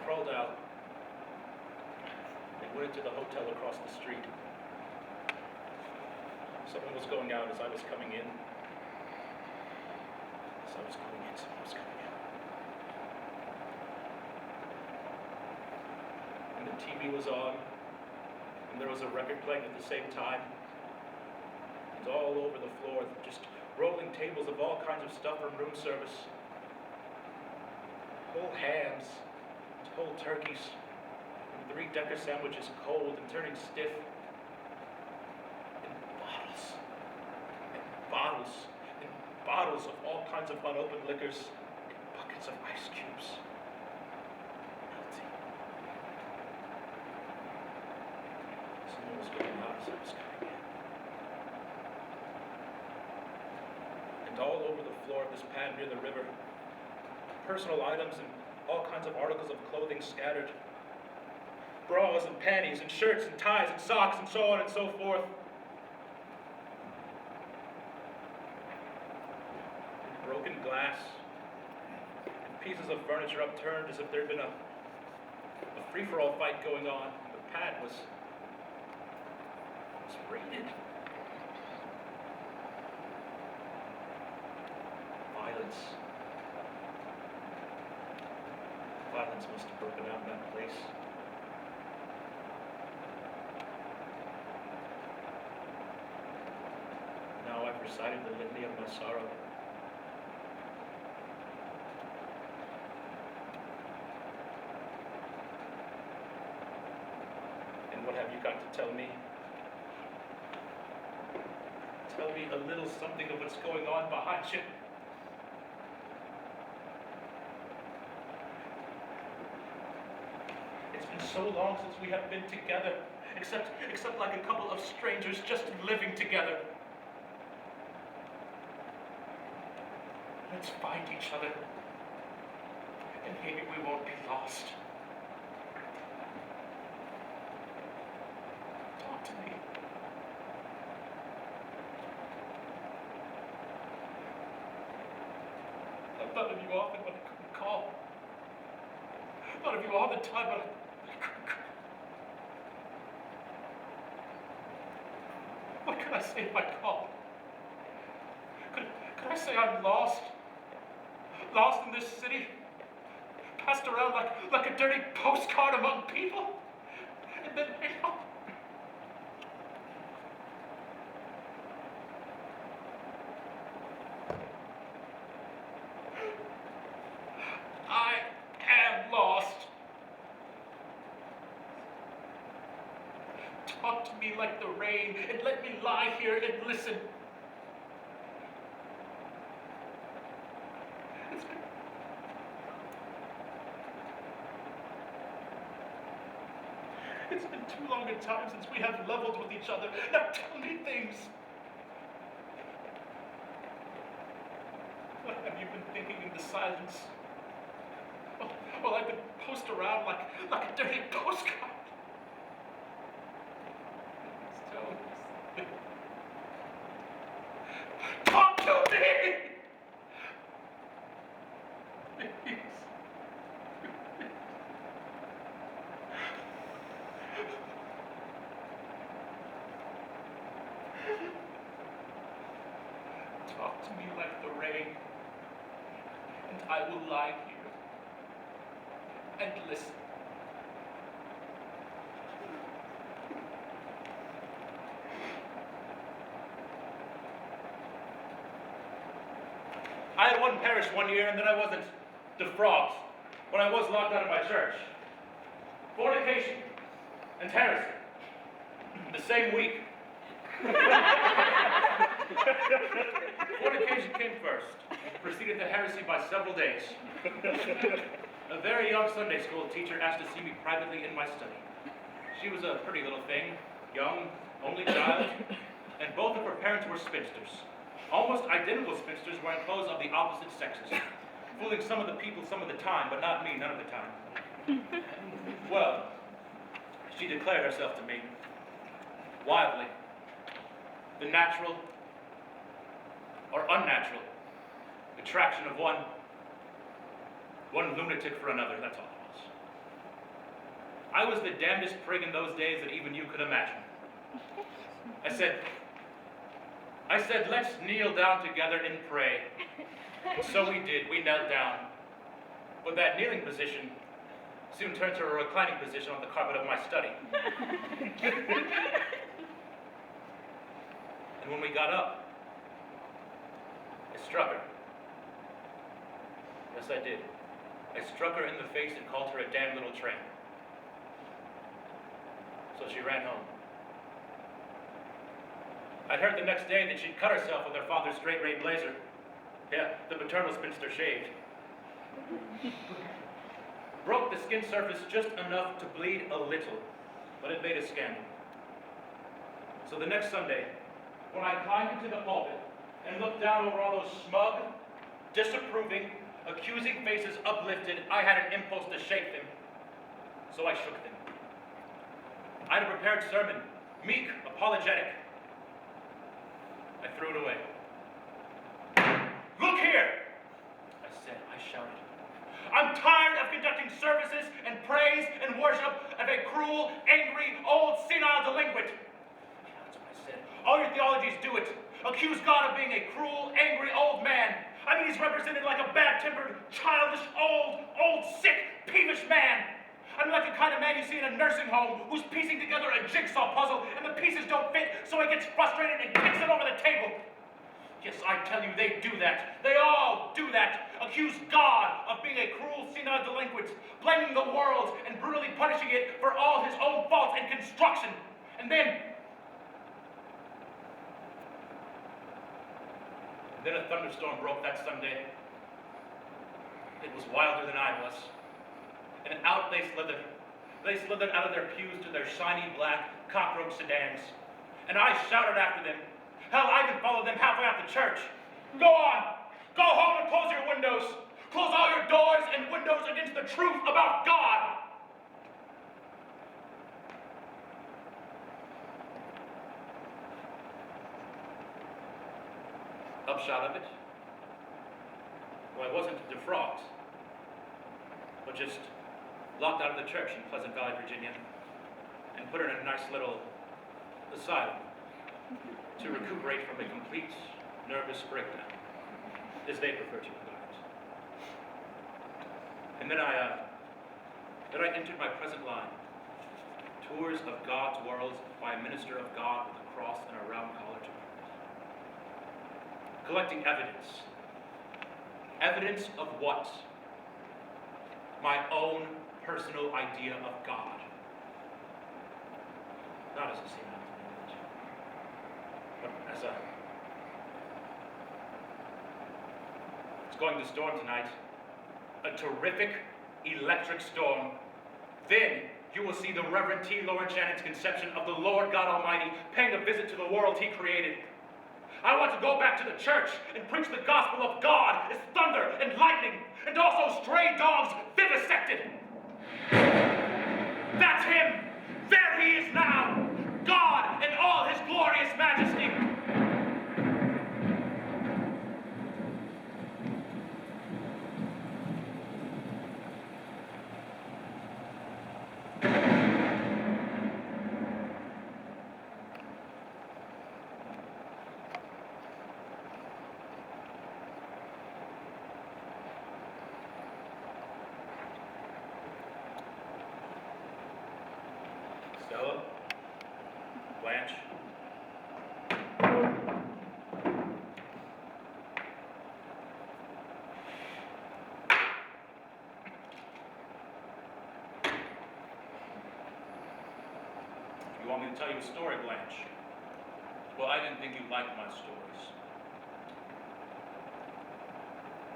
crawled out and went into the hotel across the street. Someone was going out as I was coming in. Someone was coming in. And the TV was on, and there was a record playing at the same time. And all over the floor, just rolling tables of all kinds of stuff from room service. Whole hams, whole turkeys, and 3-decker sandwiches cold and turning stiff. Bottles of all kinds of unopened liquors, and buckets of ice cubes. Melting. Someone was going out as I was coming in. And all over the floor of this pad near the river, personal items and all kinds of articles of clothing scattered. Bras and panties and shirts and ties and socks and so on and so forth. Broken glass, and pieces of furniture upturned as if there had been a free-for-all fight going on. The pad was raided. Violence must have broken out in that place. Now I've recited the litany of my sorrow. What have you got to tell me? Tell me a little something of what's going on behind you. It's been so long since we have been together, except like a couple of strangers just living together. Let's find each other, and maybe we won't be lost. To me. I've thought of you often, but I couldn't call. I thought of you all the time, but I couldn't call. What could I say if I called? Could I say I'm lost? Lost in this city? Passed around like a dirty postcard among people? And then, I am lost. Talk to me like the rain and let me lie here and listen. It's been too long a time since we have leveled with each other. Now tell me things. What have you been thinking in the silence? Well, I've been posted around like a dirty postcard. Tell me something. Talk to me! Please. Talk to me like the rain, and I will lie here and listen. I had one parish one year, and then I wasn't defrocked when I was locked out of my church. Fornication and heresy. The same week. Fornication came first, preceded the heresy by several days. A very young Sunday school teacher asked to see me privately in my study. She was a pretty little thing, young, only child, and both of her parents were spinsters. Almost identical spinsters wearing clothes of the opposite sexes, fooling some of the people some of the time, but not me none of the time. Well, she declared herself to me, wildly, the natural or unnatural attraction of one lunatic for another, that's all it was. I was the damnedest prig in those days that even you could imagine. I said, let's kneel down together and pray. So we did. We knelt down. But that kneeling position soon turned to a reclining position on the carpet of my study. And when we got up, I struck her. Yes, I did. I struck her in the face and called her a damn little tramp. So she ran home. I'd heard the next day that she'd cut herself with her father's straight ray blazer. Yeah, the paternal spinster shaved. Broke the skin surface just enough to bleed a little, but it made a scandal. So the next Sunday, when I climbed into the pulpit and looked down over all those smug, disapproving, accusing faces uplifted, I had an impulse to shake them. So I shook them. I had a prepared sermon, meek, apologetic. I threw it away. Look here, I said, I shouted. I'm tired of conducting services and praise and worship of a cruel, angry, old, senile delinquent. That's what I said. All your theologies do it. Accuse God of being a cruel, angry, old man. I mean, he's represented like a bad-tempered, childish, old, sick, peevish man. I'm like the kind of man you see in a nursing home who's piecing together a jigsaw puzzle and the pieces don't fit, so he gets frustrated and kicks it over the table. Yes, I tell you, they do that. They all do that. Accuse God of being a cruel, senile delinquent, blaming the world and brutally punishing it for all his own faults and construction. And then a thunderstorm broke that Sunday. It was wilder than I was. And out they slithered. They slithered out of their pews to their shiny black cockroach sedans. And I shouted after them. Hell, I even followed them halfway out the church. Go on! Go home and close your windows! Close all your doors and windows against the truth about God! Upshot of it? Well, I wasn't defrocked, but just locked out of the church in Pleasant Valley, Virginia, and put her in a nice little asylum to recuperate from a complete nervous breakdown, as they prefer to regard it. And then I entered my present line, Tours of God's Worlds by a Minister of God with a cross and a round collar to collecting evidence. Evidence of what? My own personal idea of God. Not as a senile delinquent, but as a... It's going to storm tonight. A terrific electric storm. Then you will see the Reverend T. Lawrence Shannon's conception of the Lord God Almighty paying a visit to the world he created. I want to go back to the church and preach the gospel of God as thunder and lightning, and also stray dogs vivisected. That's him! There he is now! God in all his glorious majesty! Stella? Blanche? You want me to tell you a story, Blanche? Well, I didn't think you liked my stories.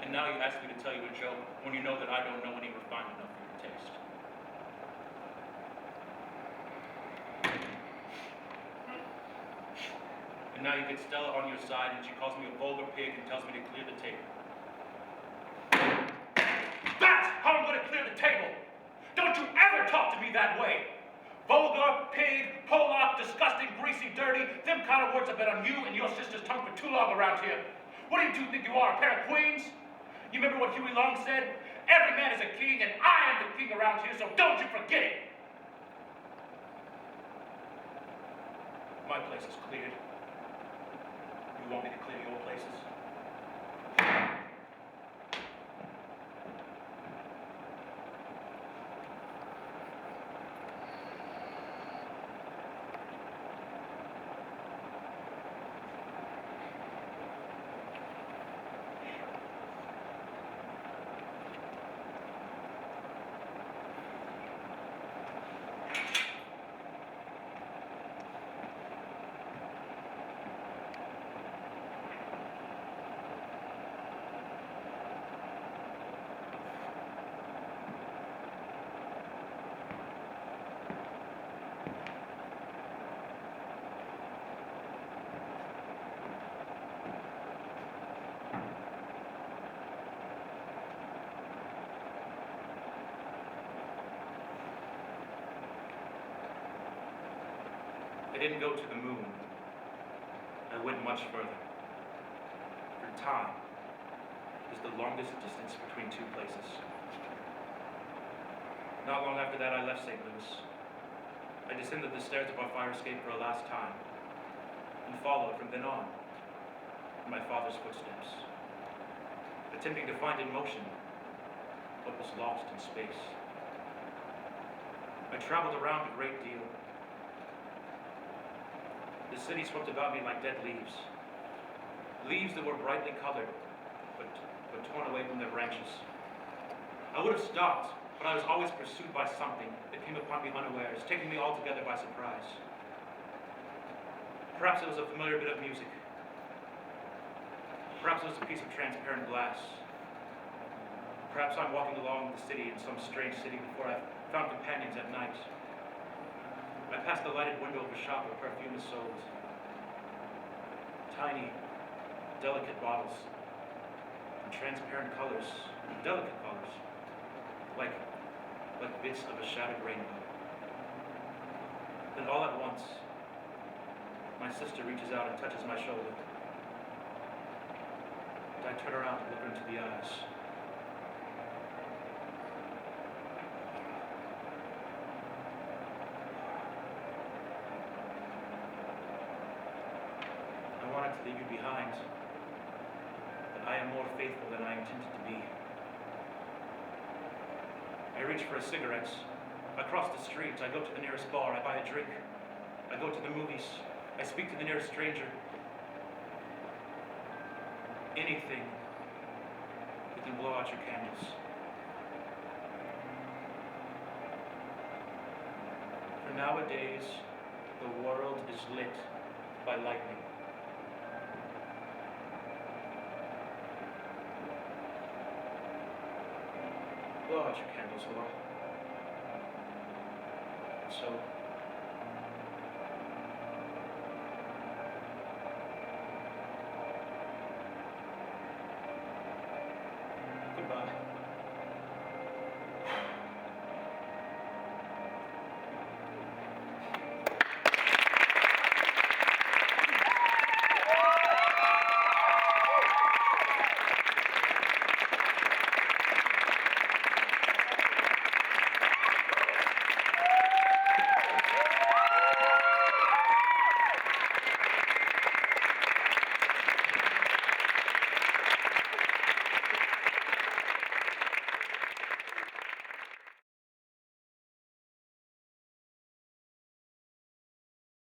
And now you ask me to tell you a joke when you know that I don't know any refined enough for your taste. And now you get Stella on your side and she calls me a vulgar pig and tells me to clear the table. That's how I'm going to clear the table! Don't you ever talk to me that way! Vulgar, pig, Pollock, disgusting, greasy, dirty, them kind of words have been on you and your sister's tongue for too long around here. What do you two think you are, a pair of queens? You remember what Huey Long said? Every man is a king and I am the king around here, so don't you forget it! my place is cleared. You want me to clear your places? I didn't go to the moon. I went much further. For time is the longest distance between two places. Not long after that, I left St. Louis. I descended the stairs of our fire escape for a last time, and followed from then on in my father's footsteps, attempting to find in motion what was lost in space. I traveled around a great deal. The city swept about me like dead leaves. Leaves that were brightly colored, but torn away from their branches. I would have stopped, but I was always pursued by something that came upon me unawares, taking me altogether by surprise. Perhaps it was a familiar bit of music. Perhaps it was a piece of transparent glass. Perhaps I'm walking along the city in some strange city before I've found companions at night. I passed the lighted window of a shop where perfume is sold. Tiny, delicate bottles, in transparent colors, delicate colors, like bits of a shattered rainbow. Then all at once, my sister reaches out and touches my shoulder. And I turn around to look her into the eyes. I wanted to leave you behind, but I am more faithful than I intended to be. I reach for a cigarette. I cross the street. I go to the nearest bar. I buy a drink. I go to the movies. I speak to the nearest stranger. Anything that can blow out your candles. For nowadays, the world is lit by lightning. Blow out your candles, Laura. So